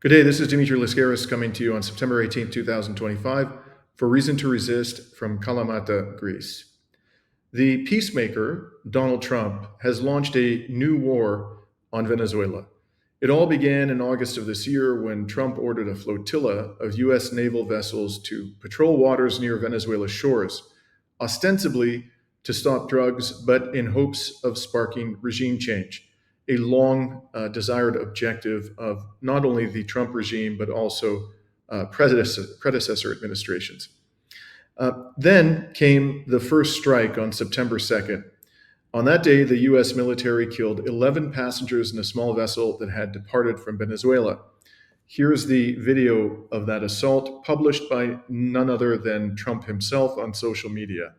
Good day, this is Dimitri Lascaris coming to you on September 18th, 2025, for Reason to Resist from Kalamata, Greece. The peacemaker, Donald Trump, has launched a new war on Venezuela. It all began in August of this year when Trump ordered a flotilla of U.S. naval vessels to patrol waters near Venezuela's shores, ostensibly to stop drugs, but in hopes of sparking regime change, a long desired objective of not only the Trump regime, but also predecessor administrations. Then came the first strike on September 2nd. On that day, the US military killed 11 passengers in a small vessel that had departed from Venezuela. Here's the video of that assault, published by none other than Trump himself on social media.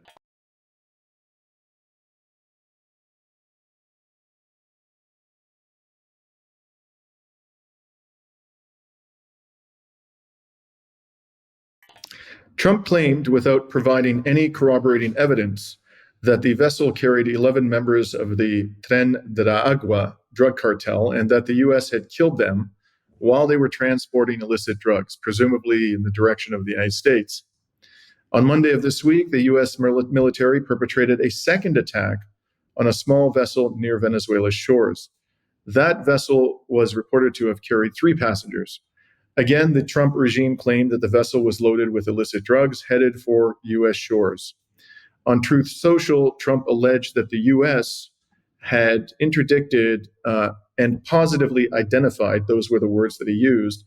Trump claimed, without providing any corroborating evidence, that the vessel carried 11 members of the Tren de la Agua drug cartel and that the U.S. had killed them while they were transporting illicit drugs, presumably in the direction of the United States. On Monday of this week, the U.S. military perpetrated a second attack on a small vessel near Venezuela's shores. That vessel was reported to have carried 3 passengers. Again, the Trump regime claimed that the vessel was loaded with illicit drugs headed for U.S. shores. On Truth Social, Trump alleged that the U.S. had interdicted and positively identified, those were the words that he used,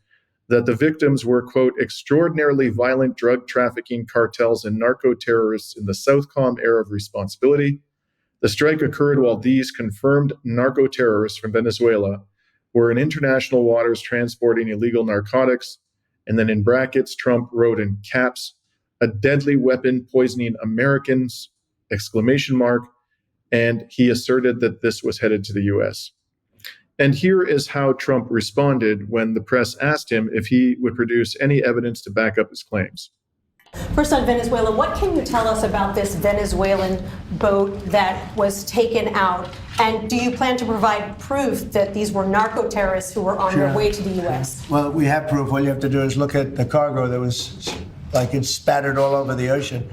that the victims were, quote, extraordinarily violent drug trafficking cartels and narco-terrorists in the Southcom era of responsibility. The strike occurred while these confirmed narco-terrorists from Venezuela were in international waters transporting illegal narcotics. And then in brackets, Trump wrote in caps, a deadly weapon poisoning Americans, exclamation mark. And he asserted that this was headed to the US. And here is how Trump responded when the press asked him if he would produce any evidence to back up his claims. First on Venezuela, what can you tell us about this Venezuelan boat that was taken out? And do you plan to provide proof that these were narco-terrorists who were on their way to the U.S.? Well, we have proof. All you have to do is look at the cargo that was like it's spattered all over the ocean.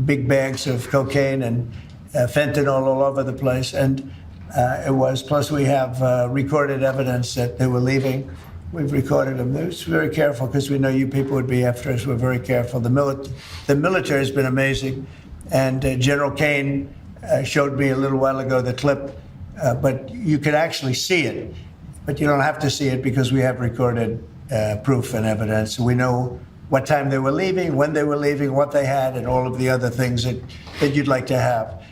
Big bags of cocaine and fentanyl all over the place. And it was, plus we have recorded evidence that they were leaving. We've recorded them. We're very careful because we know you people would be after us. We're very careful. The military has been amazing. And General Kane showed me a little while ago the clip, but you could actually see it. But you don't have to see it because we have recorded proof and evidence. We know what time they were leaving, when they were leaving, what they had, and all of the other things that you'd like to have.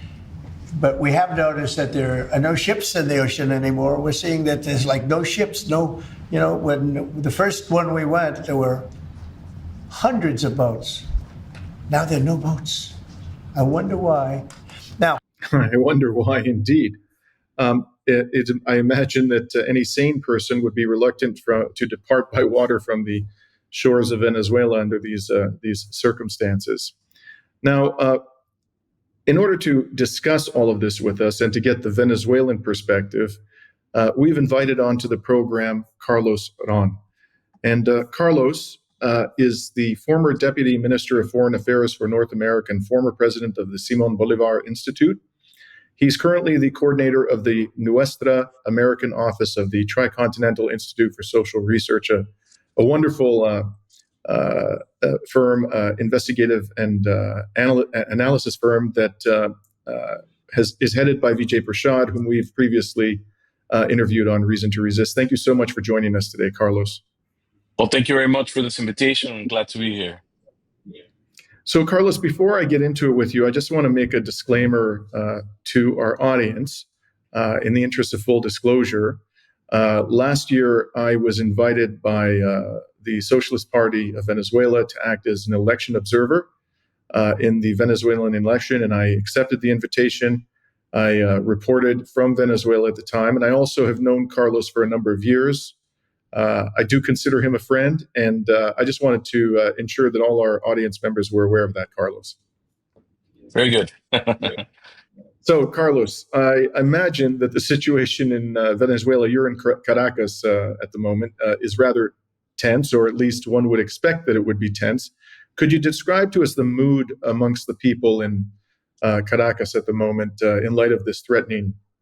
But we have noticed that there are no ships in the ocean anymore. We're seeing that there's like no ships, when the first one we went, there were hundreds of boats. Now there are no boats. I wonder why. Now, I wonder why indeed. I imagine that any sane person would be reluctant to depart by water from the shores of Venezuela under these circumstances. Now, in order to discuss all of this with us and to get the Venezuelan perspective, we've invited onto the program Carlos Ron. And Carlos is the former Deputy Minister of Foreign Affairs for North America and former president of the Simón Bolívar Institute. He's currently the coordinator of the Nuestra American office of the Tricontinental Institute for Social Research, a wonderful firm, investigative and analysis firm that is headed by Vijay Prashad, whom we've previously interviewed on Reason to Resist. Thank you so much for joining us today, Carlos. Well, thank you very much for this invitation. I'm glad to be here. So, Carlos, before I get into it with you, I just want to make a disclaimer to our audience in the interest of full disclosure. Last year, I was invited by the Socialist Party of Venezuela to act as an election observer in the Venezuelan election, and I accepted the invitation. I reported from Venezuela at the time, and I also have known Carlos for a number of years. I do consider him a friend, and I just wanted to ensure that all our audience members were aware of that, Carlos. Very good. So, Carlos, I imagine that the situation in Venezuela, you're in Caracas at the moment, is rather tense, or at least one would expect that it would be tense. Could you describe to us the mood amongst the people in Caracas at the moment in light of this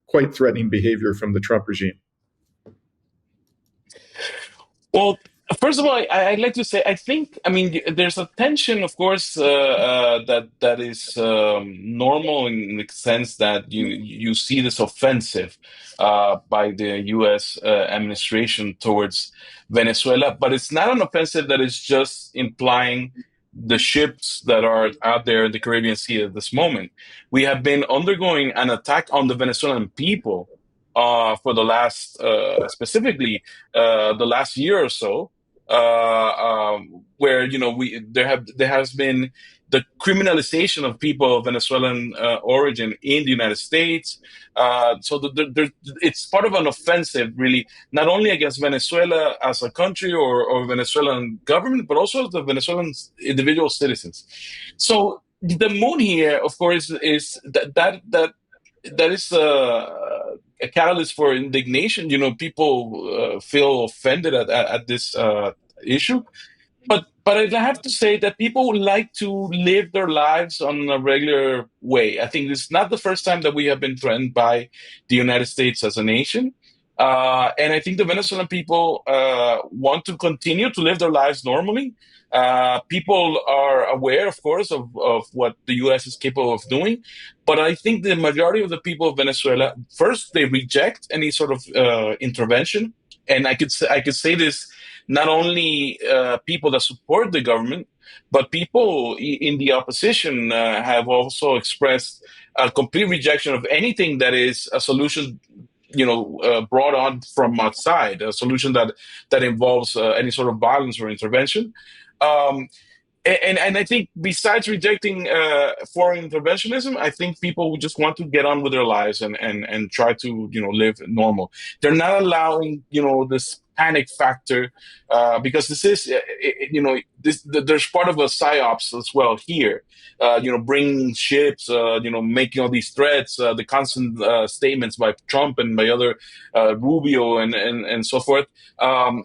quite threatening behavior from the Trump regime? Well, first of all, I'd like to say I mean there's a tension, of course, that is normal in the sense that you see this offensive by the U.S. Administration towards Venezuela, but it's not an offensive that is just implying the ships that are out there in the Caribbean Sea at this moment. We have been undergoing an attack on the Venezuelan people for the last, specifically, the last year or so, where there has been the criminalization of people of Venezuelan origin in the United States. It's part of an offensive, really, not only against Venezuela as a country or Venezuelan government, but also the Venezuelan individual citizens. So the mood here, of course, is that is a catalyst for indignation. People feel offended at this issue. But I have to say that people would like to live their lives on a regular way. I think this is not the first time that we have been threatened by the United States as a nation. And I think the Venezuelan people want to continue to live their lives normally. People are aware, of course, of what the U.S. is capable of doing. But I think the majority of the people of Venezuela, first, they reject any sort of intervention. And I could say this, not only people that support the government, but people in the opposition have also expressed a complete rejection of anything that is a solution, brought on from outside, a solution that involves any sort of violence or intervention. And I think besides rejecting foreign interventionism, I think people just want to get on with their lives and try to live normal. They're not allowing this panic factor because this is there's part of a psyops as well here. Bringing ships, making all these threats, the constant statements by Trump and by other Rubio and so forth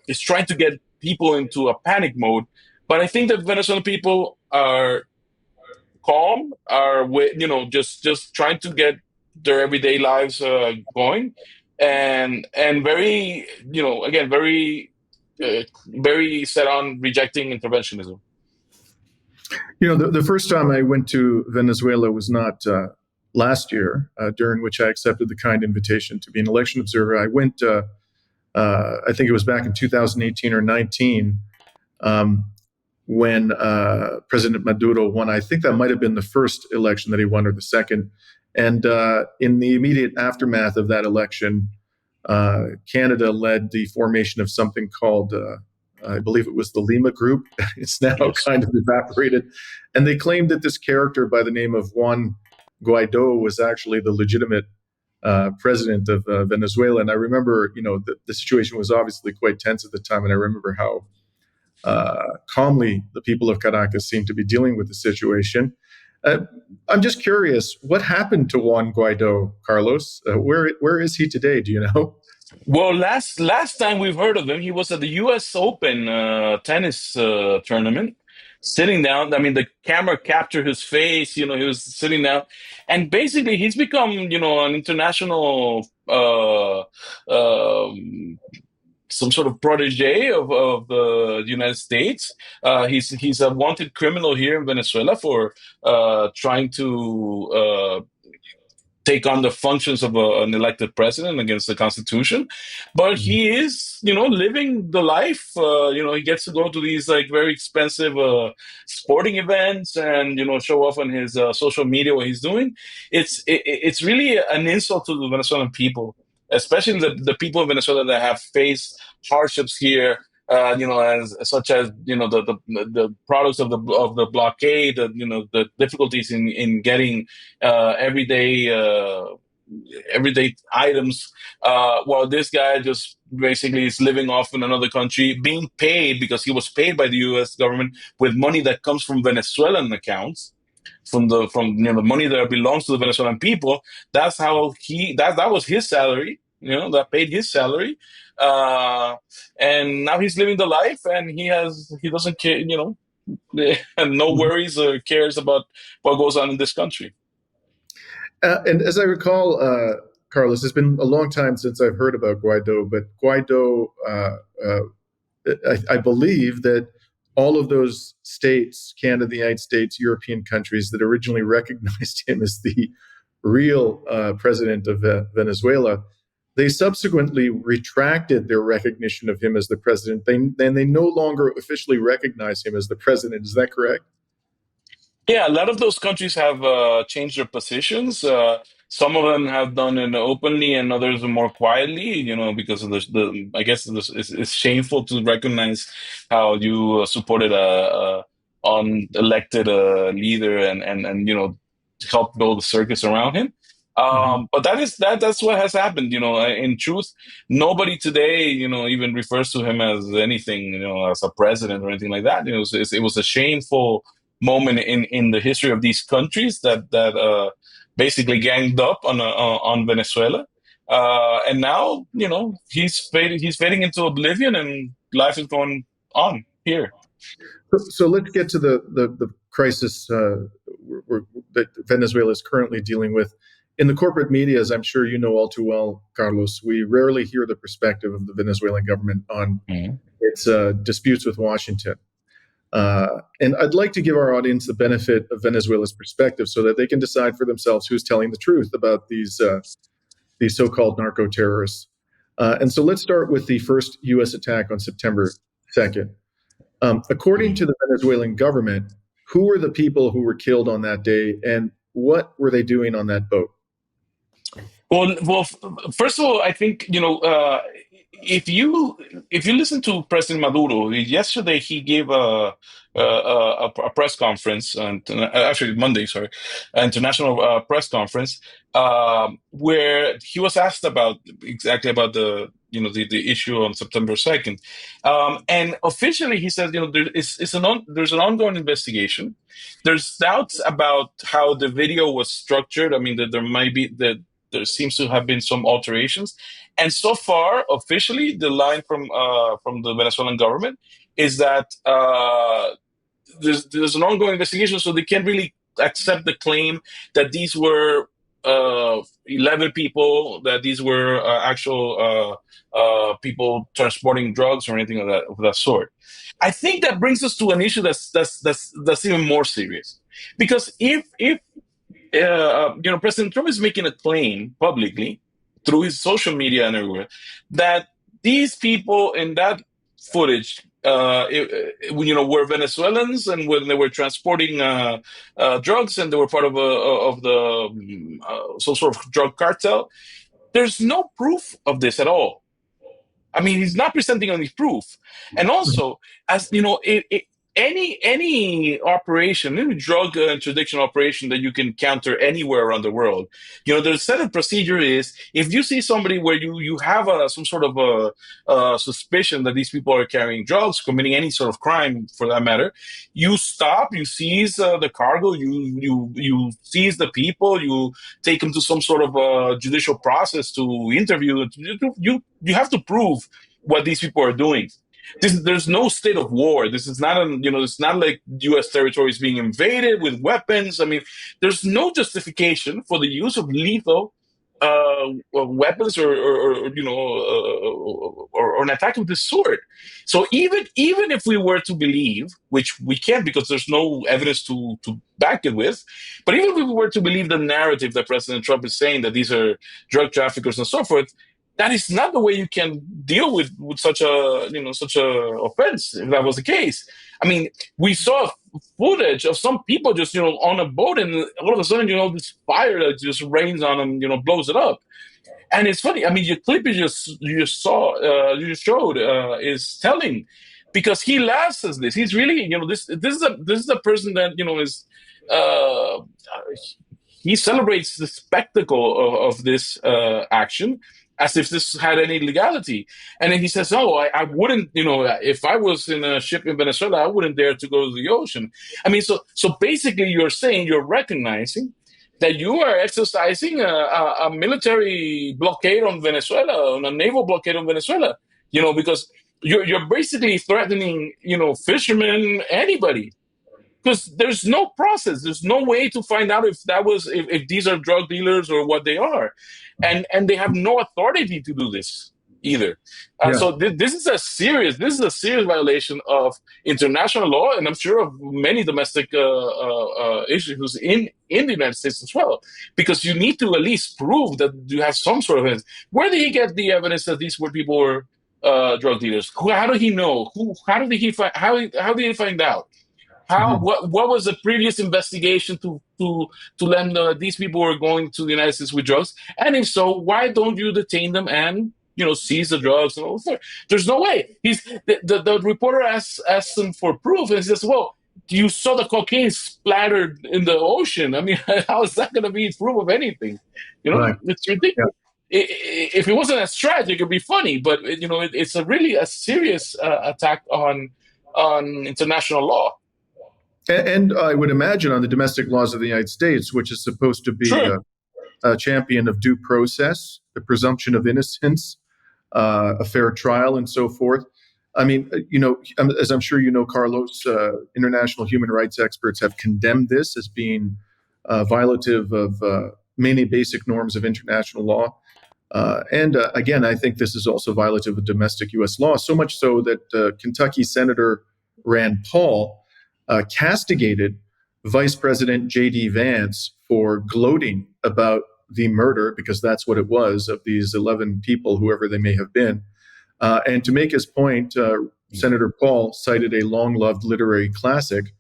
is trying to get people into a panic mode. But I think that Venezuelan people are calm, are just trying to get their everyday lives going, and very again very set on rejecting interventionism. The first time I went to Venezuela was not last year, during which I accepted the kind invitation to be an election observer. I went, I think it was back in 2018 or 19. When President Maduro won. I think that might have been the first election that he won, or the second. And in the immediate aftermath of that election, Canada led the formation of something called, I believe it was the Lima Group. It's now kind of evaporated. And they claimed that this character by the name of Juan Guaido was actually the legitimate president of Venezuela. And I remember, the situation was obviously quite tense at the time. And I remember how calmly the people of Caracas seem to be dealing with the situation. I'm just curious, what happened to Juan Guaido, Carlos? Where is he today? Do you know? Well, last time we've heard of him, he was at the U.S. Open tennis tournament, sitting down. I mean, the camera captured his face. He was sitting down, and basically he's become, an international some sort of protege of the United States. He's a wanted criminal here in Venezuela for trying to take on the functions of an elected president against the Constitution. But he is, living the life. He gets to go to these very expensive sporting events and, show off on his social media what he's doing. It's really an insult to the Venezuelan people, especially the people of Venezuela that have faced hardships here, such as the products of the blockade, the difficulties in getting everyday items, while this guy just basically is living off in another country, being paid because he was paid by the U.S. government with money that comes from Venezuelan accounts. From the money that belongs to the Venezuelan people. That's how that was his salary. that paid his salary, and now he's living the life, and he doesn't care, and no worries or cares about what goes on in this country. And as I recall, Carlos, it's been a long time since I've heard about Guaido, but Guaido, I believe that all of those states, Canada, the United States, European countries that originally recognized him as the real president of Venezuela, they subsequently retracted their recognition of him as the president. They no longer officially recognize him as the president. Is that correct? Yeah, a lot of those countries have changed their positions. Some of them have done it openly, and others more quietly. Because of I guess it's shameful to recognize how you supported a unelected leader, and help build a circus around him. But that's what has happened. In truth, nobody today, even refers to him as anything, as a president or anything like that. It was a shameful moment in the history of these countries that basically ganged up on Venezuela, and now he's fading into oblivion, and life is going on here. So let's get to the crisis that Venezuela is currently dealing with. In the corporate media, as I'm sure you know all too well, Carlos, we rarely hear the perspective of the Venezuelan government on its disputes with Washington. And I'd like to give our audience the benefit of Venezuela's perspective so that they can decide for themselves who's telling the truth about these so-called narco-terrorists. And so let's start with the first U.S. attack on September 2nd. According to the Venezuelan government, who were the people who were killed on that day, and what were they doing on that boat? Well, first of all, I think if you listen to President Maduro yesterday, he gave a press conference, and actually Monday, sorry, international press conference, where he was asked exactly about the issue on September 2nd, and officially he said there's an ongoing investigation. There's doubts about how the video was structured. I mean, that there seems to have been some alterations, and so far, officially, the line from the Venezuelan government is that there's an ongoing investigation, so they can't really accept the claim that these were 11 people, that these were actual people transporting drugs or anything of that sort. I think that brings us to an issue that's even more serious, because if President Trump is making a claim publicly through his social media and everywhere that these people in that footage, were Venezuelans, and when they were transporting drugs, and they were part of the some sort of drug cartel. There's no proof of this at all. I mean, he's not presenting any proof, and also, as any operation, any drug interdiction operation that you can counter anywhere around the world, the set of procedure is, if you see somebody where you have some sort of a suspicion that these people are carrying drugs, committing any sort of crime for that matter, you stop, you seize the cargo, you seize the people, you take them to some sort of judicial process to interview. You have to prove what these people are doing. There's no state of war. This is not it's not like U.S. territory is being invaded with weapons. I mean, there's no justification for the use of lethal weapons or an attack of this sort. So even if we were to believe, which we can't because there's no evidence to back it with, but even if we were to believe the narrative that President Trump is saying, that these are drug traffickers and so forth, that is not the way you can deal with such a offense. If that was the case, I mean, we saw footage of some people just on a boat, and all of a sudden this fire that just rains on them, blows it up. And it's funny. I mean, your clip you just showed is telling, because he laughs at this. He's really this is a person that is. He celebrates the spectacle of this action, as if this had any legality. And then he says, I wouldn't, if I was in a ship in Venezuela, I wouldn't dare to go to the ocean. I mean, so basically you're recognizing that you are exercising a military blockade on Venezuela, on a naval blockade on Venezuela. Because you're basically threatening, fishermen, anybody, because there's no process, there's no way to find out if these are drug dealers or what they are, and they have no authority to do this either. Yeah. So this is a serious violation of international law, and I'm sure of many domestic issues in the United States as well, because you need to at least prove that you have some sort of evidence. Where did he get the evidence that these people were drug dealers? How did he know? How did he find out? What was the previous investigation to learn that these people were going to the United States with drugs? And if so, why don't you detain them and seize the drugs and all that? There's no way. The reporter asks him for proof, and he says, "Well, you saw the cocaine splattered in the ocean. I mean, how is that going to be proof of anything? Right. It's ridiculous." If it wasn't as tragic, it'd be funny, but it's really a serious attack on international law. And I would imagine on the domestic laws of the United States, which is supposed to be Sure. a champion of due process, the presumption of innocence, a fair trial, and so forth. I mean, as I'm sure you know, Carlos, international human rights experts have condemned this as being violative of many basic norms of international law. And again, I think this is also violative of domestic U.S. law, so much so that Kentucky Senator Rand Paul castigated Vice President J.D. Vance for gloating about the murder, because that's what it was, of these 11 people, whoever they may have been. And to make his point, Senator Paul cited a long-loved literary classic.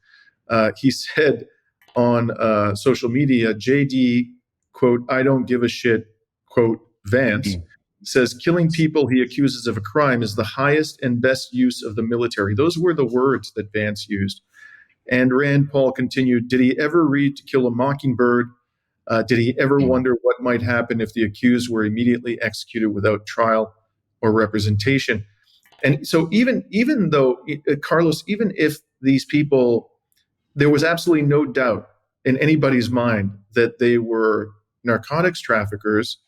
He said on social media, J.D., quote, "I don't give a shit," quote, Vance, says killing people he accuses of a crime is the highest and best use of the military. Those were the words that Vance used. And Rand Paul continued, "Did he ever read To Kill a Mockingbird? Did he ever wonder what might happen if the accused were immediately executed without trial or representation?" And so even though, Carlos, even if these people, there was absolutely no doubt in anybody's mind that they were narcotics traffickers,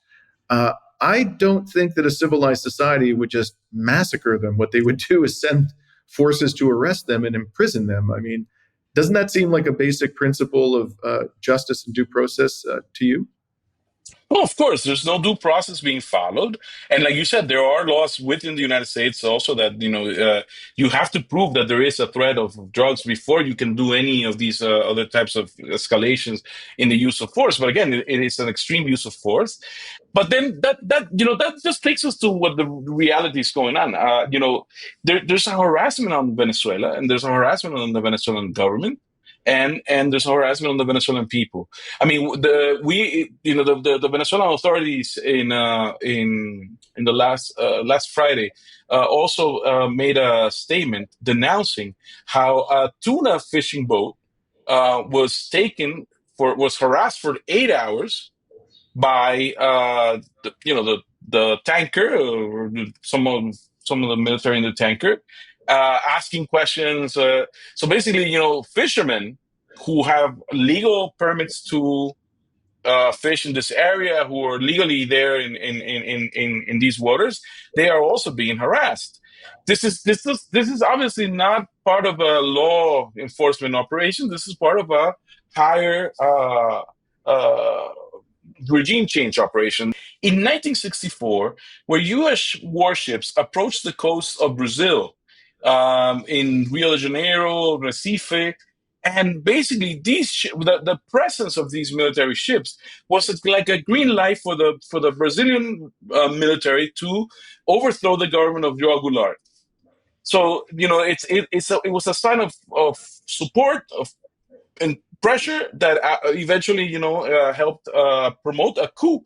I don't think that a civilized society would just massacre them. What they would do is send forces to arrest them and imprison them. I mean, doesn't that seem like a basic principle of justice and due process to you? Well, of course, there's no due process being followed, and like you said, there are laws within the United States also that you have to prove that there is a threat of drugs before you can do any of these other types of escalations in the use of force. But again, it is an extreme use of force. But then that just takes us to what the reality is going on. There's a harassment on Venezuela, and there's a harassment on the Venezuelan government, and there's harassment on the Venezuelan people. I mean, the Venezuelan authorities in the last Friday also made a statement denouncing how a tuna fishing boat was harassed for 8 hours by the tanker, or some of the military in the tanker, asking questions. So basically, fishermen who have legal permits to fish in this area, who are legally there in these waters, they are also being harassed. This is obviously not part of a law enforcement operation. This is part of a higher regime change operation. In 1964, where U.S. warships approached the coast of Brazil, in Rio de Janeiro, Recife, and basically the presence of these military ships was like a green light for the Brazilian military to overthrow the government of João Goulart. So it was a sign of support and pressure that eventually helped promote a coup.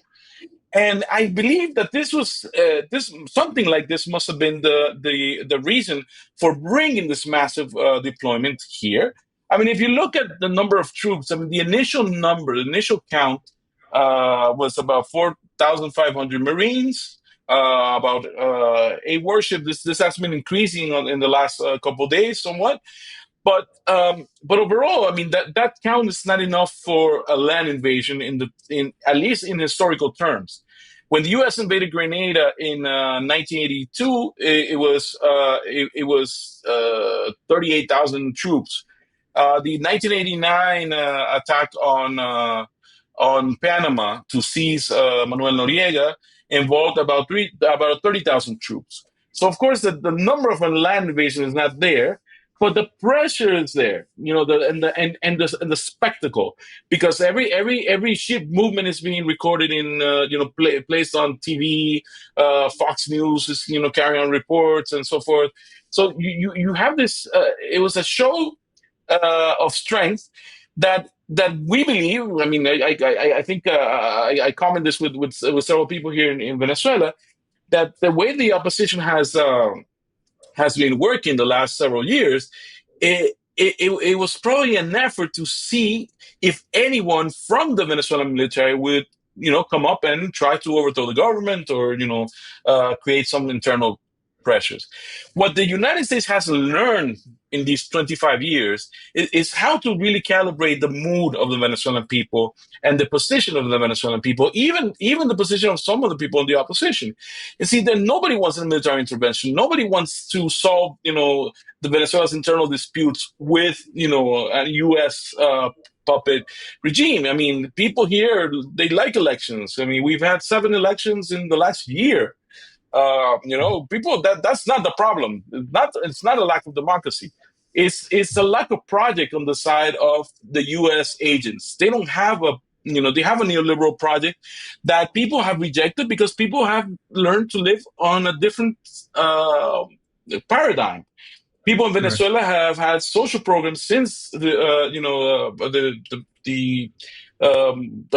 And I believe that this was something like this must have been the reason for bringing this massive deployment here. I mean, if you look at the number of troops, I mean, the initial count was about 4,500 Marines, about 8 warships. This has been increasing in the last couple of days somewhat. But overall, I mean that count is not enough for a land invasion in at least in historical terms. When the U.S. invaded Grenada in 1982, it was 38,000 troops. The 1989 attack on Panama to seize Manuel Noriega involved about 30,000 troops. So of course the number of a land invasion is not there, but the pressure is there. You know, and the spectacle, because every ship movement is being recorded in placed on TV. Fox News is carrying on reports and so forth. So you have this. It was a show of strength that we believe. I mean, I think I comment this with several people here in Venezuela, that the way the opposition has been working the last several years, it was probably an effort to see if anyone from the Venezuelan military would come up and try to overthrow the government or create some internal pressures. What the United States has learned in these 25 years is how to really calibrate the mood of the Venezuelan people and the position of the Venezuelan people, even the position of some of the people in the opposition. You see, that nobody wants a military intervention. Nobody wants to solve, the Venezuela's internal disputes with, a U.S. Puppet regime. I mean, people here, they like elections. I mean, we've had 7 elections in the last year. People, that's not the problem. It's not a lack of democracy. It's a lack of project on the side of the U.S. agents. They don't have they have a neoliberal project that people have rejected because people have learned to live on a different paradigm. People in Venezuela have had social programs since the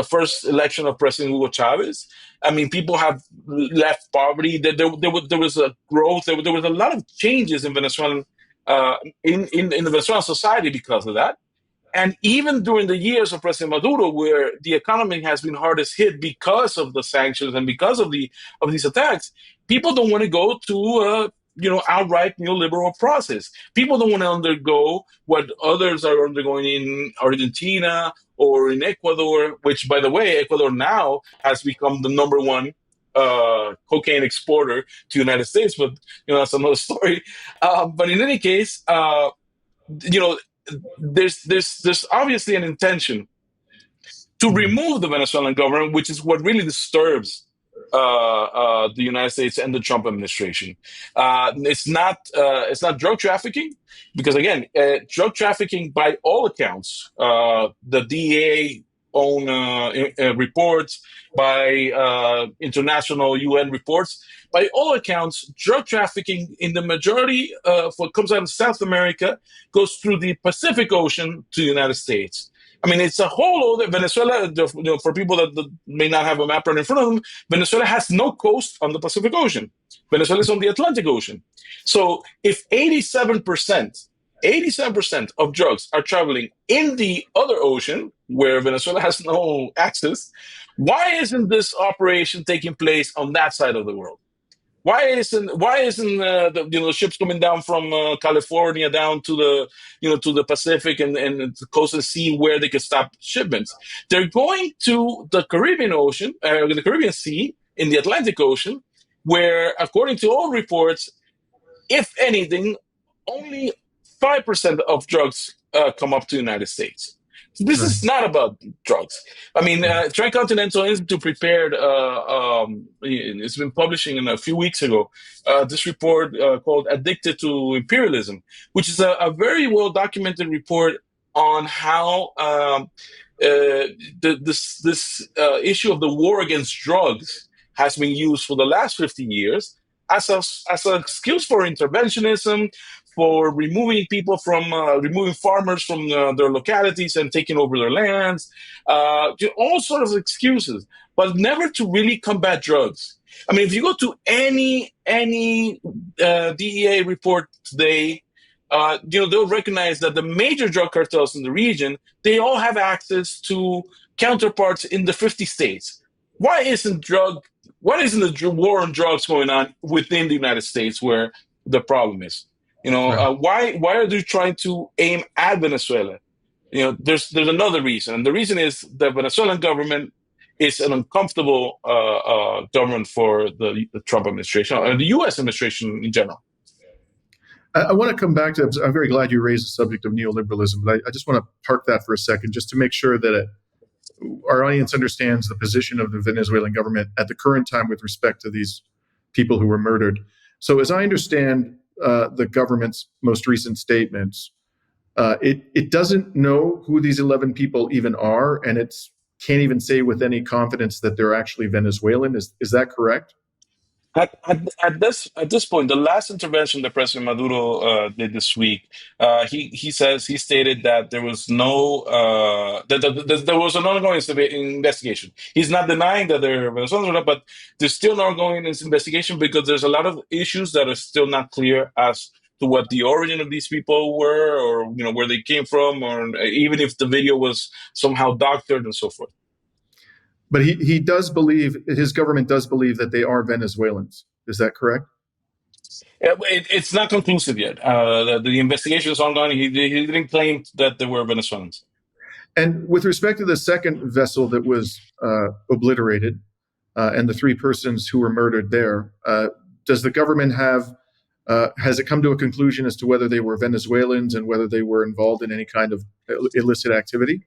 first election of President Hugo Chavez. I mean, people have left poverty. There was a growth. There was a lot of changes in Venezuelan in the Venezuelan society because of that. And even during the years of President Maduro, where the economy has been hardest hit because of the sanctions and because of these attacks, people don't want to go to outright neoliberal process. People don't want to undergo what others are undergoing in Argentina or in Ecuador, which, by the way, Ecuador now has become the number one cocaine exporter to the United States, but that's another story. But in any case, there's obviously an intention to remove the Venezuelan government, which is what really disturbs the United States and the Trump administration. It's not drug trafficking, because again, drug trafficking, by all accounts, the DEA own reports, by international UN reports, by all accounts, drug trafficking in the majority of what comes out of South America goes through the Pacific Ocean to the United States. I mean, it's a whole other Venezuela. For people that may not have a map right in front of them, Venezuela has no coast on the Pacific Ocean. Venezuela is on the Atlantic Ocean. So if 87% of drugs are traveling in the other ocean, where Venezuela has no access, why isn't this operation taking place on that side of the world? Why isn't the ships coming down from California down to the Pacific and the coast and sea where they could stop shipments? They're going to the Caribbean Ocean, the Caribbean Sea, in the Atlantic Ocean, where, according to all reports, if anything, only 5% of drugs come up to the United States. This is not about drugs. I mean, Tricontinental Institute prepared, it's been publishing a few weeks ago, this report called Addicted to Imperialism, which is a very well-documented report on how this issue of the war against drugs has been used for the last 50 years as an excuse for interventionism, for removing farmers from their localities and taking over their lands, all sorts of excuses, but never to really combat drugs. I mean, if you go to any DEA report today, they'll recognize that the major drug cartels in the region, they all have access to counterparts in the 50 states. Why isn't the war on drugs going on within the United States, where the problem is? Right. Why are they trying to aim at Venezuela? There's another reason, and the reason is the Venezuelan government is an uncomfortable government for the Trump administration and the U.S. administration in general. I want to come back to. I'm very glad you raised the subject of neoliberalism, but I just want to park that for a second, just to make sure that our audience understands the position of the Venezuelan government at the current time with respect to these people who were murdered. So, as I understand the government's most recent statements, it doesn't know who these 11 people even are, and it can't even say with any confidence that they're actually Venezuelan. Is that correct? At this point, the last intervention that President Maduro did this week, he stated that there was no that there was an ongoing investigation. He's not denying that they're Venezuelans, but there's still an ongoing investigation because there's a lot of issues that are still not clear as to what the origin of these people were, or where they came from, or even if the video was somehow doctored and so forth. But he does believe, his government does believe that they are Venezuelans. Is that correct? It's not conclusive yet. The investigation is ongoing. He didn't claim that they were Venezuelans. And with respect to the second vessel that was obliterated and the three persons who were murdered there, does the government has it come to a conclusion as to whether they were Venezuelans and whether they were involved in any kind of illicit activity?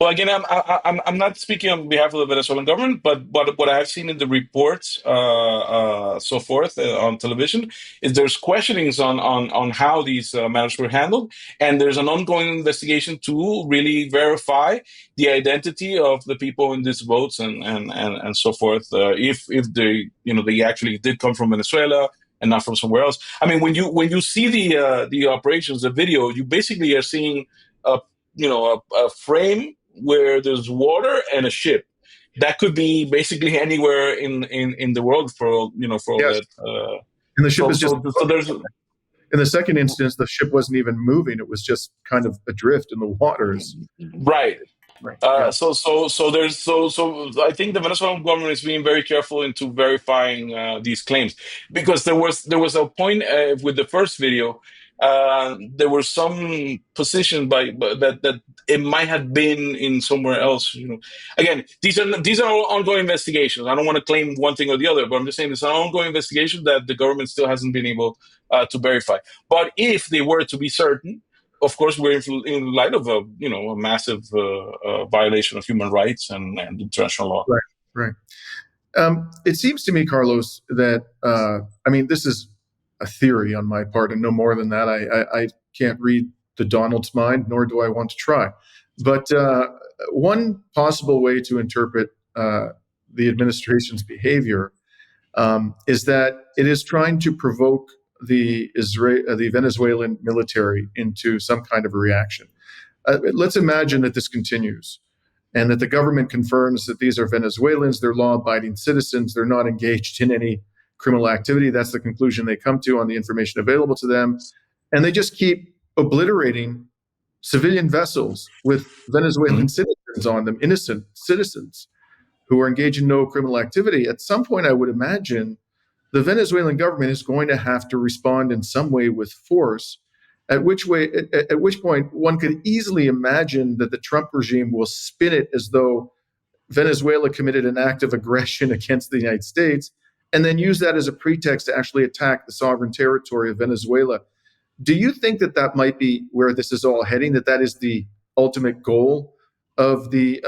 Well, again, I'm not speaking on behalf of the Venezuelan government, but what I've seen in the reports, so forth on television, is there's questionings on how these matters were handled, and there's an ongoing investigation to really verify the identity of the people in these boats and so forth. If they actually did come from Venezuela and not from somewhere else. I mean, when you see the operations, the video, you basically are seeing a frame where there's water and a ship that could be basically anywhere in the world for all Yes. that. And the ship is just. So there's. In the second instance, the ship wasn't even moving; it was just kind of adrift in the waters. Right. Yeah. So I think the Venezuelan government is being very careful into verifying these claims, because there was a point with the first video. There were some position that it might have been in somewhere else. Again, these are all ongoing investigations. I don't want to claim one thing or the other, but I'm just saying it's an ongoing investigation that the government still hasn't been able to verify. But if they were to be certain, of course, we're in light of a massive violation of human rights and international law. Right. It seems to me, Carlos, that this is a theory on my part, and no more than that. I can't read the Donald's mind, nor do I want to try. But one possible way to interpret the administration's behavior is that it is trying to provoke the Venezuelan military into some kind of a reaction. Let's imagine that this continues and that the government confirms that these are Venezuelans, they're law-abiding citizens, they're not engaged in any criminal activity. That's the conclusion they come to on the information available to them. And they just keep obliterating civilian vessels with Venezuelan citizens on them, innocent citizens who are engaged in no criminal activity. At some point, I would imagine the Venezuelan government is going to have to respond in some way with force, at which point one could easily imagine that the Trump regime will spin it as though Venezuela committed an act of aggression against the United States, and then use that as a pretext to actually attack the sovereign territory of Venezuela. Do you think that might be where this is all heading, that is the ultimate goal of the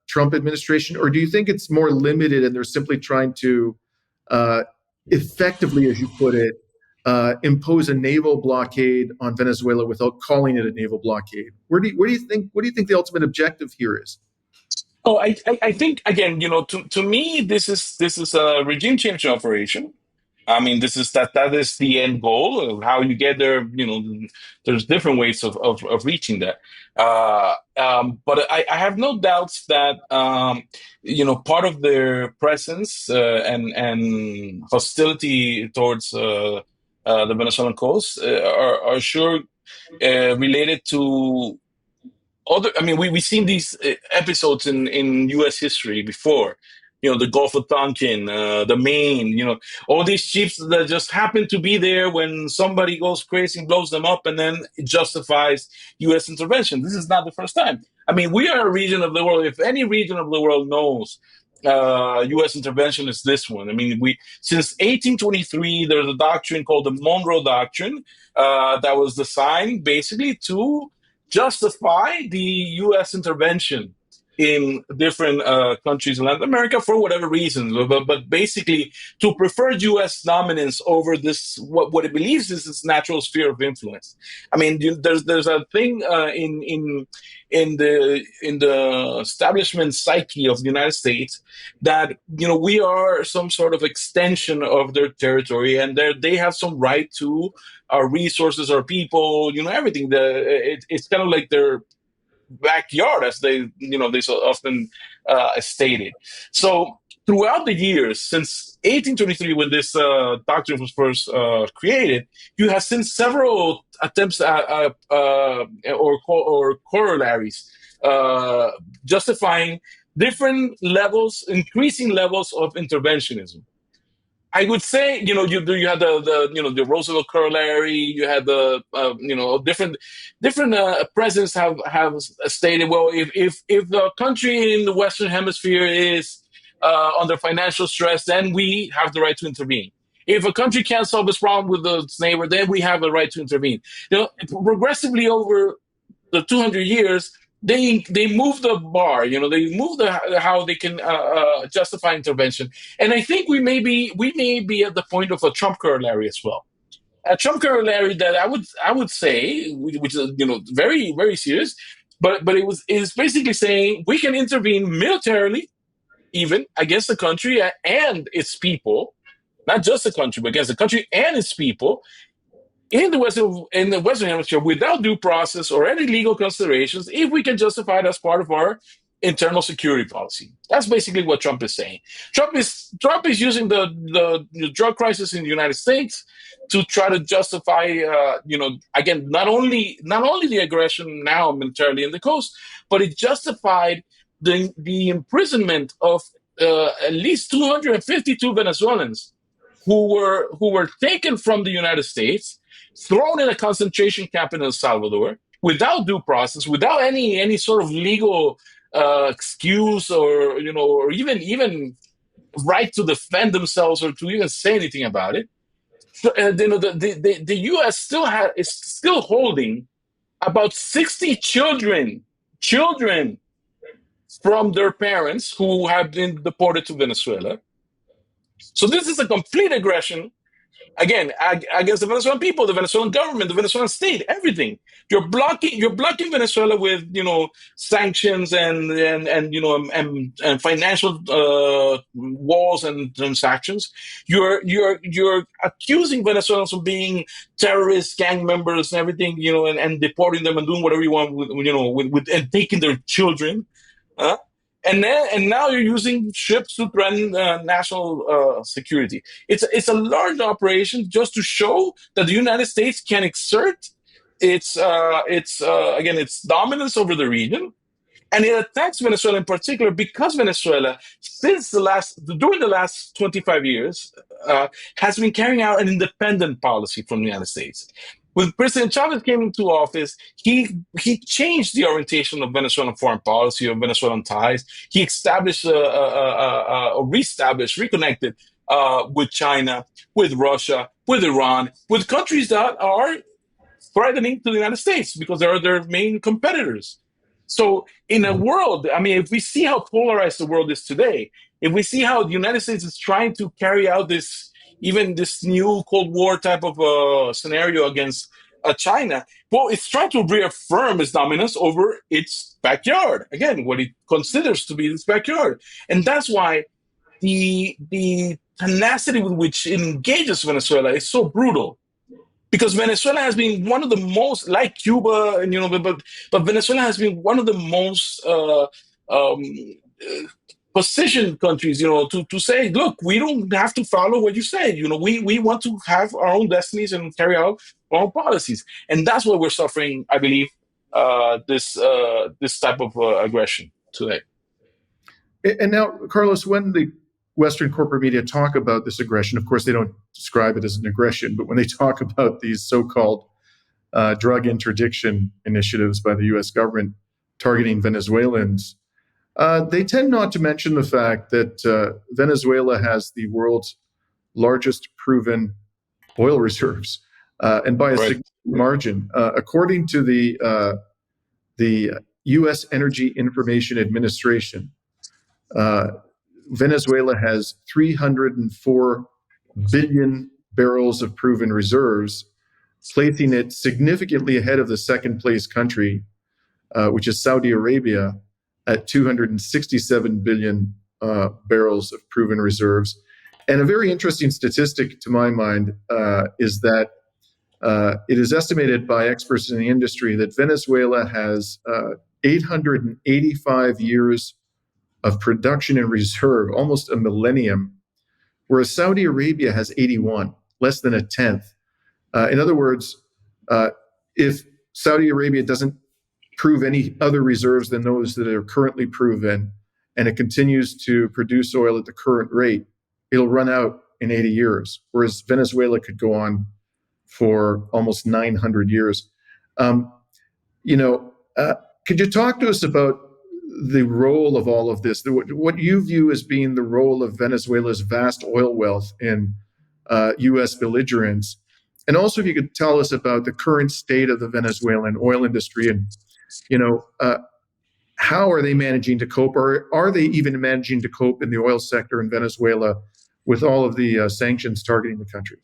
Trump administration? Or do you think it's more limited and they're simply trying to effectively, as you put it, impose a naval blockade on Venezuela without calling it a naval blockade? What do you think the ultimate objective here is? Oh, I think, again, to me, this is a regime change operation. I mean, that is the end goal. How you get there, there's different ways of reaching that. But I have no doubts that part of their presence and hostility towards the Venezuelan coast are sure related to other. I mean, we've seen these episodes in U.S. history before, the Gulf of Tonkin, the Maine, all these ships that just happen to be there when somebody goes crazy and blows them up, and then it justifies U.S. intervention. This is not the first time. I mean, we are a region of the world. If any region of the world knows U.S. intervention, is this one. I mean, since 1823, there's a doctrine called the Monroe Doctrine that was designed basically to justify the U.S. intervention in different countries in Latin America for whatever reasons, but basically to prefer U.S. dominance over this what it believes is its natural sphere of influence. I mean, there's a thing in the establishment psyche of the United States that we are some sort of extension of their territory, and they have some right to our resources, our people, everything. It's kind of like their backyard, as they so often stated. So throughout the years since 1823, when this doctrine was first created, you have seen several attempts at, or corollaries justifying different levels, increasing levels of interventionism. I would say, you had the Roosevelt corollary. You had the different presidents have stated, well, if the country in the Western Hemisphere is under financial stress, then we have the right to intervene. If a country can't solve its problem with its neighbor, then we have a right to intervene. Progressively over the 200 years, they move the bar, they move how they can justify intervention. And I think we may be at the point of a Trump corollary as well. A Trump corollary that I would say, which is very, very serious, but is basically saying we can intervene militarily, even against the country and its people, not just the country, but against the country and its people, in the Western Hemisphere, without due process or any legal considerations, if we can justify it as part of our internal security policy. That's basically what Trump is saying. Trump is using the drug crisis in the United States to try to justify, again, not only the aggression now militarily in the coast, but it justified the imprisonment of at least 252 Venezuelans who were taken from the United States, thrown in a concentration camp in El Salvador without due process, without any sort of legal excuse or or even right to defend themselves or to even say anything about it. So, the U.S. is still holding about 60 children from their parents who have been deported to Venezuela. So this is a complete aggression, again, against the Venezuelan people, the Venezuelan government, the Venezuelan state, everything. You're blocking Venezuela with sanctions and financial walls and transactions. You're accusing Venezuelans of being terrorists, gang members, and everything, and deporting them and doing whatever you want with and taking their children. And now you're using ships to threaten national security. It's a large operation just to show that the United States can exert its dominance over the region, and it attacks Venezuela in particular because Venezuela, during the last 25 years, has been carrying out an independent policy from the United States. When President Chavez came into office, he changed the orientation of Venezuelan foreign policy, of Venezuelan ties. He established, reconnected with China, with Russia, with Iran, with countries that are threatening to the United States because they are their main competitors. So in a world, I mean, if we see how polarized the world is today, if we see how the United States is trying to carry out this new Cold War type of scenario against China, well, it's trying to reaffirm its dominance over its backyard. Again, what it considers to be its backyard. And that's why the tenacity with which it engages Venezuela is so brutal. Because Venezuela has been one of the most, like Cuba, and but Venezuela has been one of the most positioned countries, to say, look, we don't have to follow what you say. We want to have our own destinies and carry out our own policies, and that's why we're suffering, I believe, this type of aggression today. And now, Carlos, when the Western corporate media talk about this aggression, of course, they don't describe it as an aggression, but when they talk about these so-called drug interdiction initiatives by the U.S. government targeting Venezuelans, they tend not to mention the fact that Venezuela has the world's largest proven oil reserves, and by a Right. significant margin. According to the U.S. Energy Information Administration, Venezuela has 304 billion barrels of proven reserves, placing it significantly ahead of the second place country, which is Saudi Arabia, at 267 billion barrels of proven reserves. And a very interesting statistic to my mind is that it is estimated by experts in the industry that Venezuela has 885 years of production and reserve, almost a millennium, whereas Saudi Arabia has 81, less than a tenth. In other words, if Saudi Arabia doesn't prove any other reserves than those that are currently proven, and it continues to produce oil at the current rate, it'll run out in 80 years, whereas Venezuela could go on for almost 900 years. You know, could you talk to us about the role of all of this, what you view as being the role of Venezuela's vast oil wealth in U.S. belligerence? And also, if you could tell us about the current state of the Venezuelan oil industry, and how are they managing to cope, or are they even managing to cope in the oil sector in Venezuela with all of the sanctions targeting the country?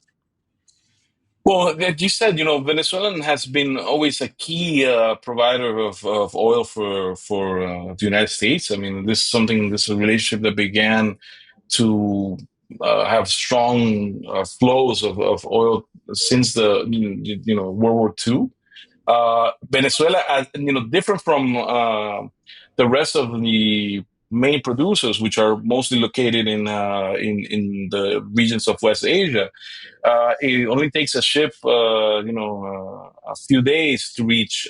Well, like you said, Venezuelan has been always a key provider of oil for the United States. I mean, this is a relationship that began to have strong flows of oil since the World War II. Venezuela, different from the rest of the main producers, which are mostly located in the regions of West Asia. It only takes a ship, a few days to reach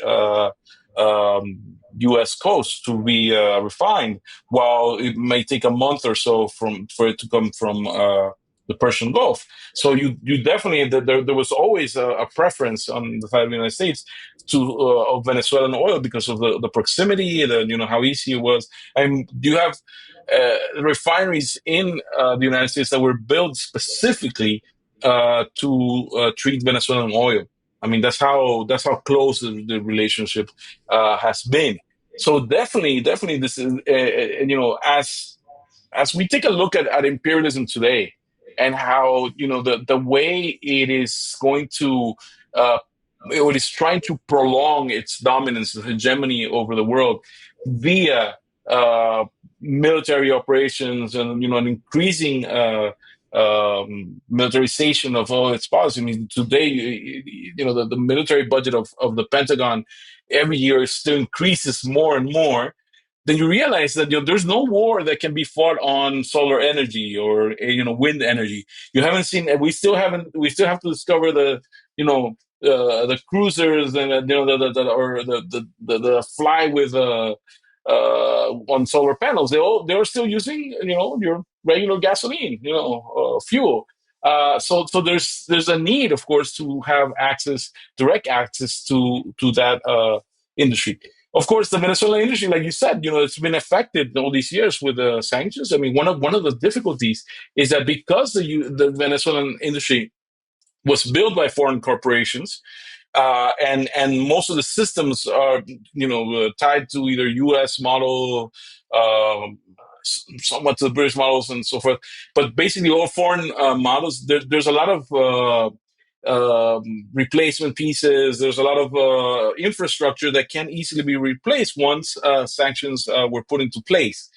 U.S. coast to be refined, while it may take a month or so for it to come from the Persian Gulf. So you definitely there was always a preference on the side of the United States to of Venezuelan oil because of the proximity, how easy it was. And you have refineries in the United States that were built specifically to treat Venezuelan oil. I mean, that's how close the relationship has been. So definitely, this is as we take a look at imperialism today and how the way it is going to it is trying to prolong its dominance, its hegemony over the world via military operations and an increasing militarization of all its policy. I mean, today, the military budget of the Pentagon every year still increases more and more. Then you realize that there's no war that can be fought on solar energy or wind energy. You haven't seen. We still have to discover the cruisers and the fly with on solar panels. They're still using your regular gasoline fuel. So there's a need, of course, to have direct access to that industry. Of course, the Venezuelan industry, like you said, it's been affected all these years with the sanctions. I mean, one of the difficulties is that because the Venezuelan industry was built by foreign corporations, and most of the systems are tied to either U.S. model, somewhat to the British models, and so forth. But basically, all foreign models. There's a lot of replacement pieces. There's a lot of infrastructure that can easily be replaced once sanctions were put into place.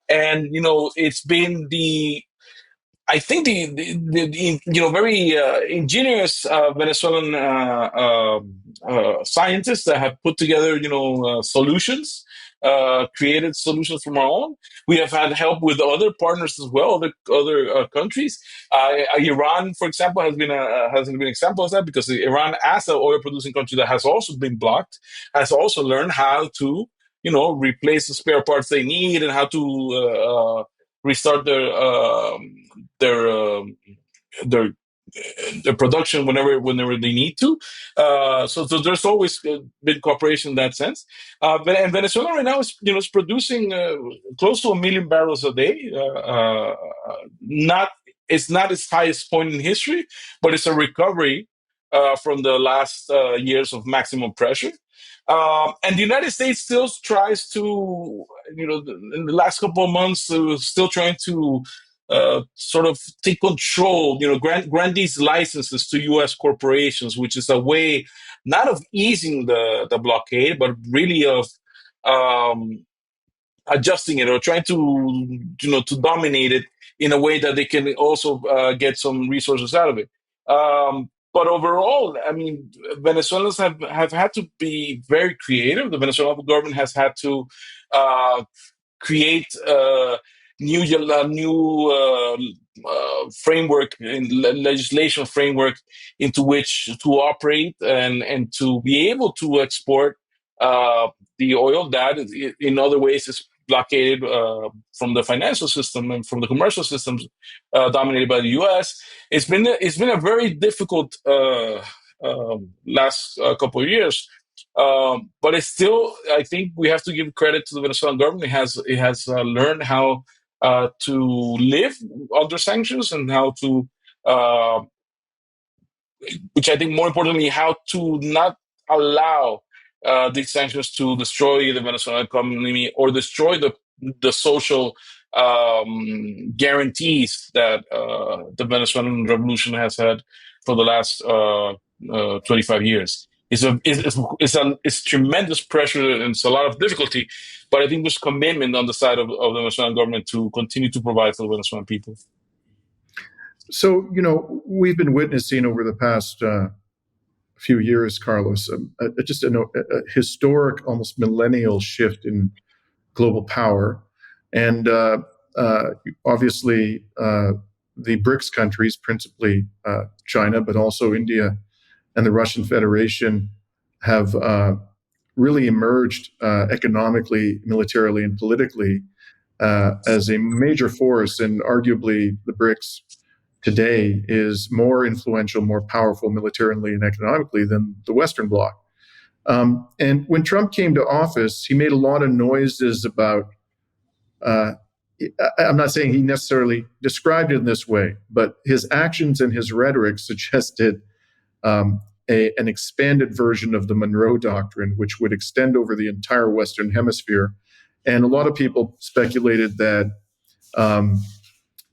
And it's been I think the very ingenious Venezuelan scientists that have put together solutions, created solutions from our own. We have had help with other partners as well, other countries. Iran, for example, has been an example of that, because Iran, as an oil producing country that has also been blocked, has also learned how to replace the spare parts they need and how to restart their um, their their production whenever they need to. So there's always been cooperation in that sense. And Venezuela right now is producing close to 1 million barrels a day. Not It's not its highest point in history, but it's a recovery from the last years of maximum pressure. And the United States still tries to, in the last couple of months, still trying to sort of take control, grant these licenses to U.S. corporations, which is a way not of easing the blockade, but really of um, adjusting it or trying to dominate it in a way that they can also get some resources out of it. But overall, I mean, Venezuelans have had to be very creative. The Venezuelan government has had to create new framework and legislation framework into which to operate and to be able to export the oil that in other ways is blockaded from the financial system and from the commercial systems dominated by the U.S. It's been a very difficult last couple of years. But it's still, I think we have to give credit to the Venezuelan government. It has learned how to live under sanctions and how to, which I think more importantly, how to not allow these sanctions to destroy the Venezuelan economy or destroy the social guarantees that the Venezuelan revolution has had for the last 25 years. It's tremendous pressure and it's a lot of difficulty, but I think there's commitment on the side of the Venezuelan government to continue to provide for the Venezuelan people. So, we've been witnessing over the past few years, Carlos, just a historic, almost millennial shift in global power. And obviously, the BRICS countries, principally China, but also India and the Russian Federation, have really emerged economically, militarily, and politically as a major force. And arguably, the BRICS today is more influential, more powerful militarily and economically than the Western Bloc. And when Trump came to office, he made a lot of noises about, I'm not saying he necessarily described it in this way, but his actions and his rhetoric suggested an expanded version of the Monroe Doctrine, which would extend over the entire Western Hemisphere. And a lot of people speculated that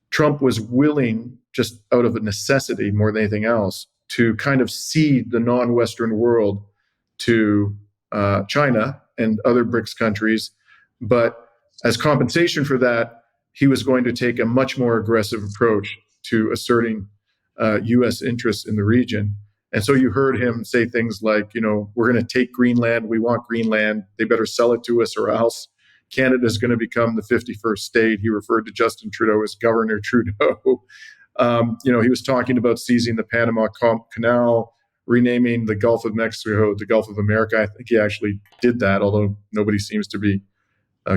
Trump was willing, just out of a necessity more than anything else, to kind of cede the non-Western world to China and other BRICS countries. But as compensation for that, he was going to take a much more aggressive approach to asserting U.S. interests in the region. And so you heard him say things like, we're going to take Greenland. We want Greenland. They better sell it to us or else. Canada is going to become the 51st state. He referred to Justin Trudeau as Governor Trudeau. He was talking about seizing the Panama Canal, renaming the Gulf of Mexico the Gulf of America. I think he actually did that, although nobody seems to be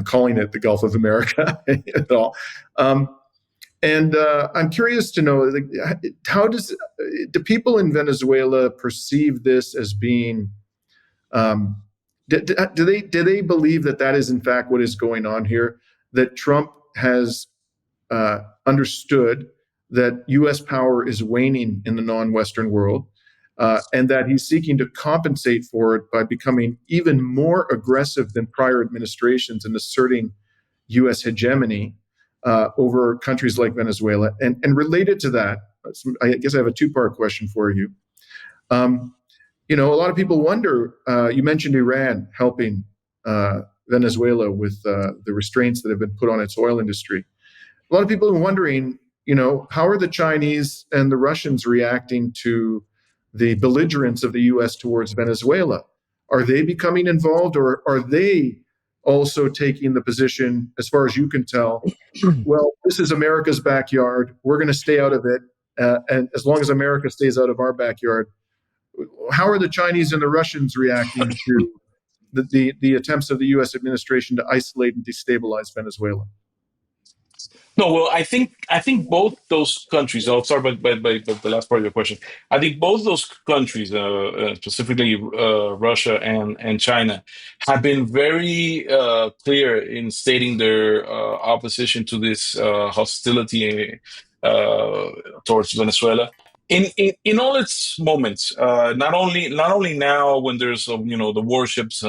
calling it the Gulf of America at all. And I'm curious to know, how do people in Venezuela perceive this as being? Do they believe that is in fact what is going on here? That Trump has understood that U.S. power is waning in the non-Western world, and that he's seeking to compensate for it by becoming even more aggressive than prior administrations in asserting U.S. hegemony over countries like Venezuela. And related to that, I guess I have a two-part question for you. A lot of people wonder, you mentioned Iran helping Venezuela with the restraints that have been put on its oil industry. A lot of people are wondering, how are the Chinese and the Russians reacting to the belligerence of the U.S. towards Venezuela? Are they becoming involved, or are they also taking the position, as far as you can tell, well, this is America's backyard. We're going to stay out of it. And as long as America stays out of our backyard, how are the Chinese and the Russians reacting to the attempts of the U.S. administration to isolate and destabilize Venezuela? No, well, I think both those countries. I'll start by the last part of your question. I think both those countries, specifically Russia and China, have been very clear in stating their opposition to this hostility uh, towards Venezuela. In all its moments, not only now when there's the warships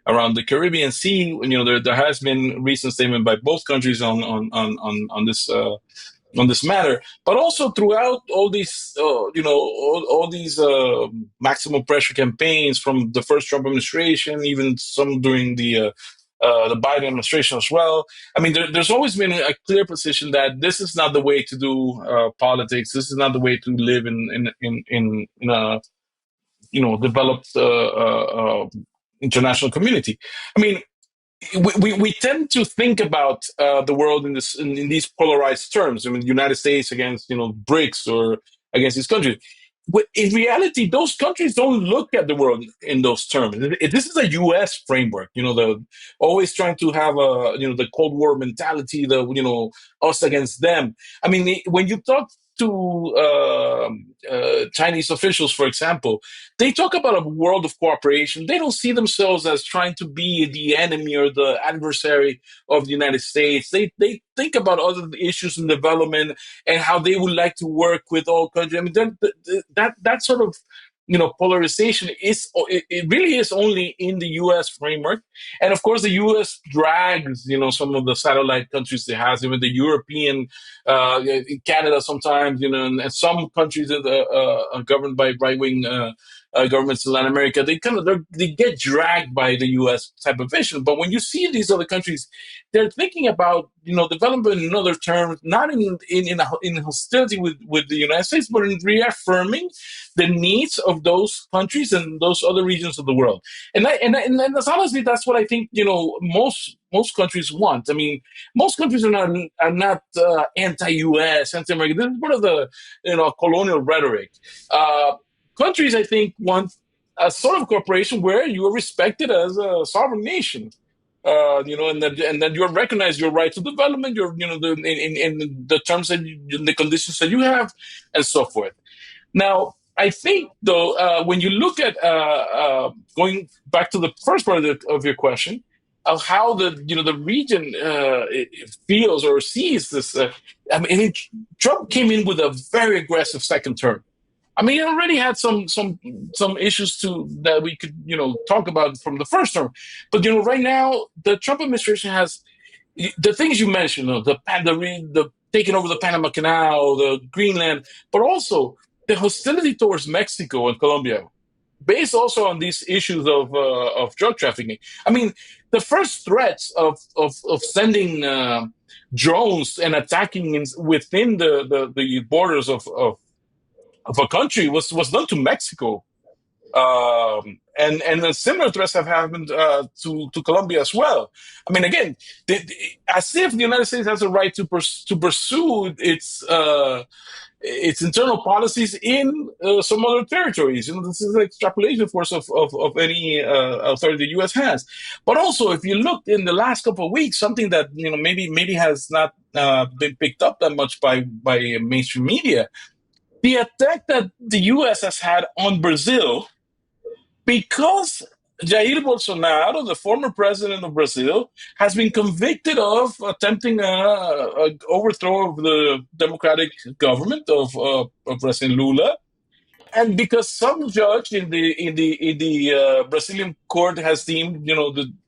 around the Caribbean Sea. There has been recent statement by both countries on this matter, but also throughout all these all these maximum pressure campaigns from the first Trump administration, even some during the Biden administration as well. I mean, there's always been a clear position that this is not the way to do politics. This is not the way to live in a developed international community. I mean, we tend to think about the world in these polarized terms. I mean, the United States against BRICS or against these countries. But in reality, those countries don't look at the world in those terms. This is a U.S. framework. The always trying to have the Cold War mentality. Us against them. I mean, when you talk to Chinese officials, for example, they talk about a world of cooperation. They don't see themselves as trying to be the enemy or the adversary of the United States. They think about other issues in development and how they would like to work with all countries. I mean, that sort of polarization it really is only in the U.S. framework, and of course the U.S. drags some of the satellite countries it has, even the European, Canada sometimes, and some countries that are governed by right wing. Governments in Latin America, they get dragged by the U.S. type of vision. But when you see these other countries, they're thinking about development in other terms, not in hostility with the United States, but in reaffirming the needs of those countries and those other regions of the world. And that's honestly that's what I think most countries want. I mean, most countries are not anti-U.S., anti-American. This is part of the colonial rhetoric. Countries, I think, want a sort of cooperation where you are respected as a sovereign nation, and that you recognize your right to development, in the terms and in the conditions that you have, and so forth. Now, I think, though, when you look at going back to the first part of your question, of how the region it feels or sees this. I mean, Trump came in with a very aggressive second term. I mean, he already had some issues that we could talk about from the first term, but right now the Trump administration has the things you mentioned, the taking over the Panama Canal, the Greenland, but also the hostility towards Mexico and Colombia, based also on these issues of drug trafficking. I mean, the first threats of sending drones and attacking within the borders of a country was done to Mexico, and similar threats have happened to Colombia as well. I mean, again, as if the United States has a right to pursue its internal policies in some other territories. This is an extrapolation, of course, of any authority the U.S. has. But also, if you look in the last couple of weeks, something that maybe has not been picked up that much by mainstream media. The attack that the U.S. has had on Brazil, because Jair Bolsonaro, the former president of Brazil, has been convicted of attempting a overthrow of the democratic government of President Lula. And because some judge in the Brazilian court has deemed,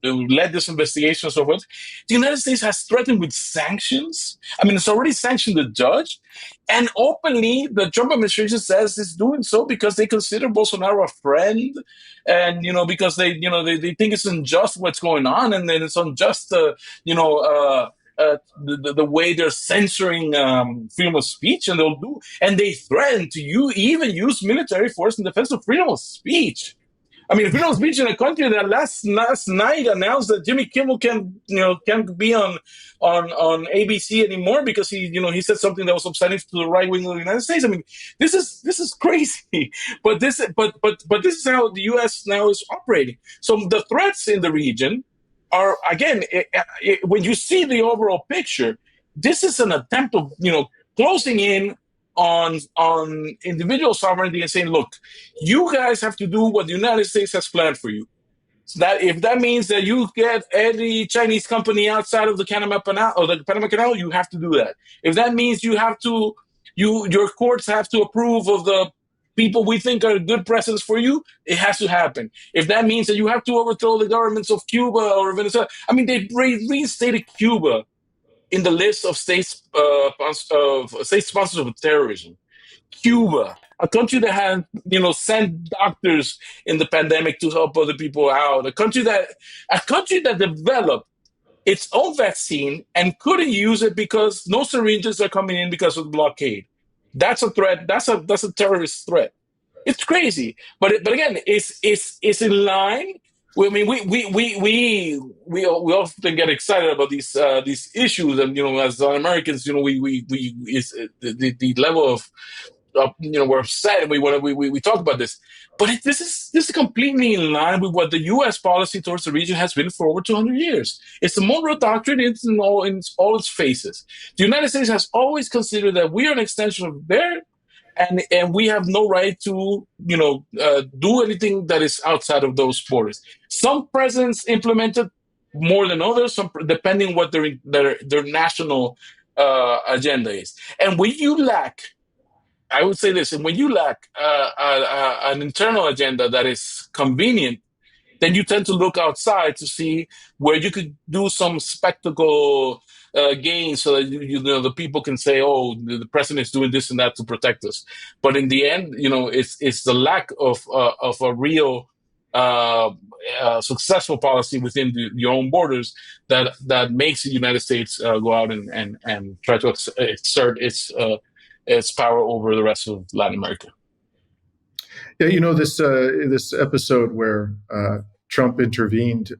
led this investigation and so forth, the United States has threatened with sanctions. I mean, it's already sanctioned the judge, and openly the Trump administration says it's doing so because they consider Bolsonaro a friend, and because they think it's unjust what's going on, and then it's unjust, the way they're censoring freedom of speech, and they threaten to even use military force in defense of freedom of speech. I mean, freedom of speech in a country that last night announced that Jimmy Kimmel can't be on ABC anymore because he said something that was upsetting to the right wing of the United States. I mean, this is crazy. But this is how the U.S. now is operating. So the threats in the region are, again, when you see the overall picture, this is an attempt of closing in on individual sovereignty and saying, look, you guys have to do what the United States has planned for you. So that if that means that you get any Chinese company outside of the Panama Canal, you have to do that. If that means your courts have to approve of the people we think are good precedents for you, it has to happen. If that means that you have to overthrow the governments of Cuba or Venezuela, I mean, they reinstated Cuba in the list of state sponsors of terrorism. Cuba, a country that had sent doctors in the pandemic to help other people out, a country that developed its own vaccine and couldn't use it because no syringes are coming in because of the blockade. That's a threat. That's a terrorist threat. It's crazy, but again, it's in line. I mean, we often get excited about these issues, and as Americans, it's the level of we're upset and we talk about this, but this is completely in line with what the U.S. policy towards the region has been for over 200 years. It's the Monroe Doctrine in all its phases. The United States has always considered that we are an extension of their. And we have no right to, do anything that is outside of those borders. Some presidents implemented more than others, depending what their national agenda is. And when you lack, I would say this, and when you lack an internal agenda that is convenient, then you tend to look outside to see where you could do some spectacle gains so that the people can say, oh, the president is doing this and that to protect us. But in the end, it's the lack of a real successful policy within your own borders that makes the United States go out and try to exert its power over the rest of Latin America. Yeah, this episode where Trump intervened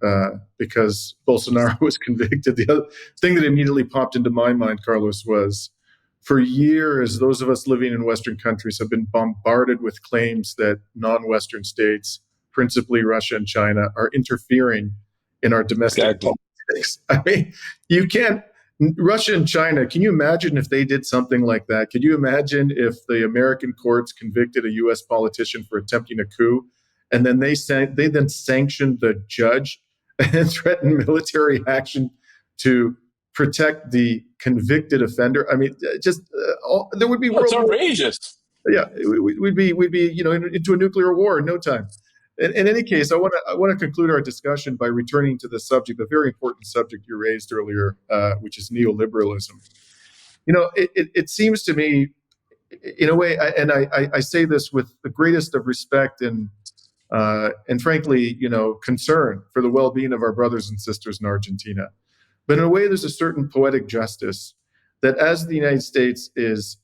because Bolsonaro was convicted. The other thing that immediately popped into my mind, Carlos, was for years, those of us living in Western countries have been bombarded with claims that non-Western states, principally Russia and China, are interfering in our domestic politics. I mean, you can't. Russia and China, can you imagine if they did something like that? Could you imagine if the American courts convicted a U.S. politician for attempting a coup, and then they then sanctioned the judge and threatened military action to protect the convicted offender? I mean, there would be it's outrageous. Yeah, we'd be into a nuclear war in no time. In any case, I want to conclude our discussion by returning to the subject, a very important subject you raised earlier, which is neoliberalism. It seems to me, in a way, and I say this with the greatest of respect and frankly, concern for the well-being of our brothers and sisters in Argentina. But in a way, there's a certain poetic justice that as the United States is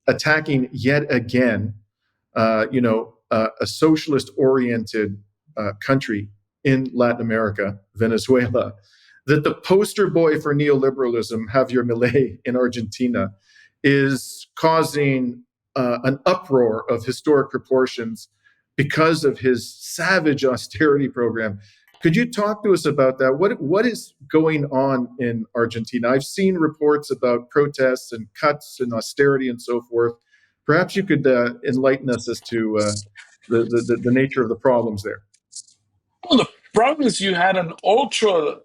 attacking yet again, a socialist-oriented country in Latin America, Venezuela, that the poster boy for neoliberalism, Javier Milei in Argentina, is causing an uproar of historic proportions because of his savage austerity program. Could you talk to us about that? What is going on in Argentina? I've seen reports about protests and cuts and austerity and so forth. Perhaps you could enlighten us as to the nature of the problems there. Well, the problem is you had an ultra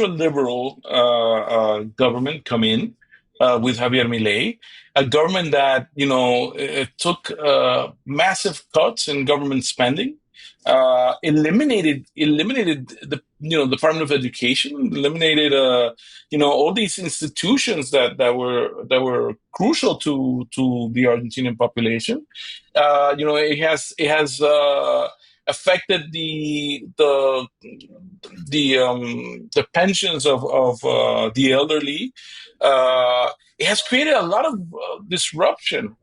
liberal government come in with Javier Milei, a government that it took massive cuts in government spending, eliminated the Department of Education, eliminated all these institutions that were crucial to the Argentinian population. It has affected the pensions of the elderly. It has created a lot of disruption.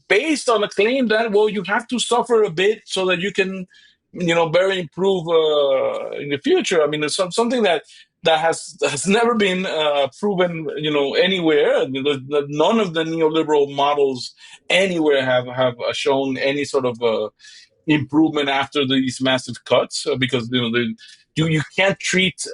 based on a claim that, well, you have to suffer a bit so that you can, better improve in the future. I mean, it's something that has never been proven, anywhere. None of the neoliberal models anywhere have shown any sort of improvement after these massive cuts, because you can't treat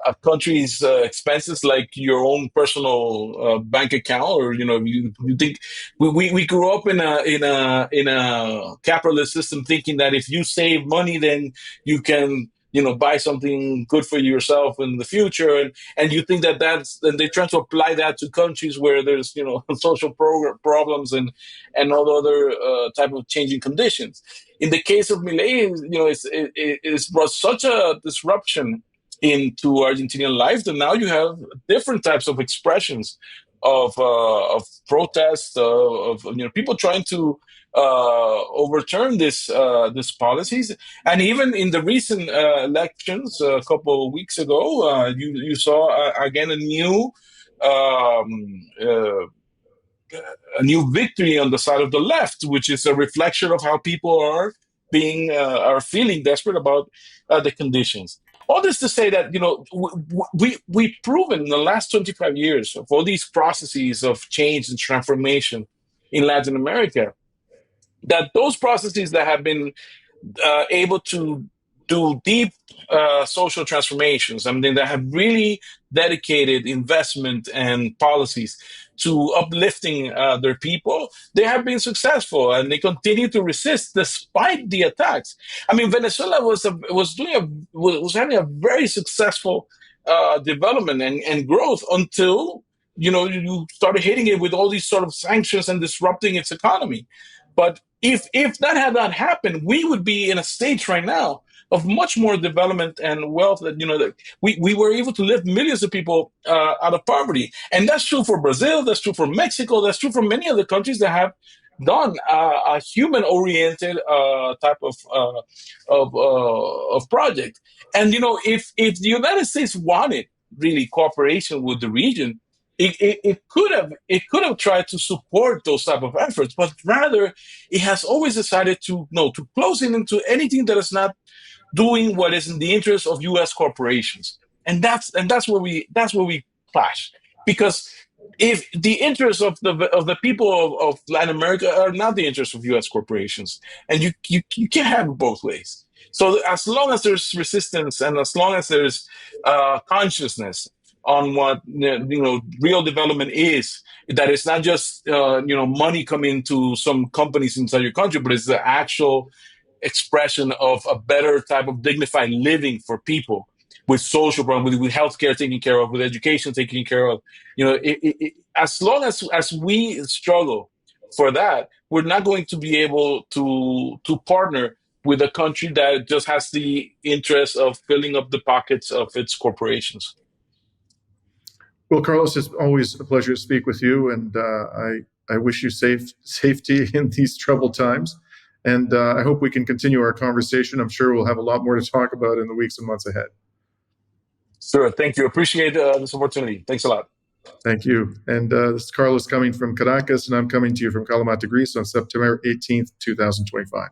a country's expenses like your own personal bank account, or you think we grew up in a capitalist system thinking that if you save money, then you can buy something good for yourself in the future, and you think and they're trying to apply that to countries where there's social problems and all other type of changing conditions. In the case of Milei, it's brought such a disruption into Argentinian life that now you have different types of expressions of protest, of people trying to overturn this policies. And even in the recent elections a couple of weeks ago, you saw again a new victory on the side of the left, which is a reflection of how people are feeling desperate about the conditions. All this to say that we've proven in the last 25 years of all these processes of change and transformation in Latin America, that those processes that have been able to do deep social transformations, I mean, that have really dedicated investment and policies to uplifting their people, they have been successful, and they continue to resist despite the attacks. I mean, Venezuela was having a very successful development and growth until you started hitting it with all these sort of sanctions and disrupting its economy. But if that had not happened, we would be in a stage right now of much more development and wealth. That we were able to lift millions of people out of poverty, and that's true for Brazil. That's true for Mexico. That's true for many other countries that have done a human-oriented type of project. And if the United States wanted really cooperation with the region, it could have tried to support those type of efforts, but rather it has always decided to close in into anything that is not doing what is in the interest of U.S. corporations, and that's where we clash, because if the interests of the people of Latin America are not the interests of U.S. corporations, and you can't have it both ways. So as long as there's resistance and as long as there's consciousness on what real development is, that it's not just money coming to some companies inside your country, but it's the actual expression of a better type of dignified living for people, with social problems, with healthcare taken care of, with education taken care of. As long as we struggle for that, we're not going to be able to partner with a country that just has the interest of filling up the pockets of its corporations. Well, Carlos, it's always a pleasure to speak with you, and I wish you safety in these troubled times. And I hope we can continue our conversation. I'm sure we'll have a lot more to talk about in the weeks and months ahead. Sure. Thank you. Appreciate this opportunity. Thanks a lot. Thank you. And this is Carlos coming from Caracas, and I'm coming to you from Kalamata, Greece on September 18th, 2025.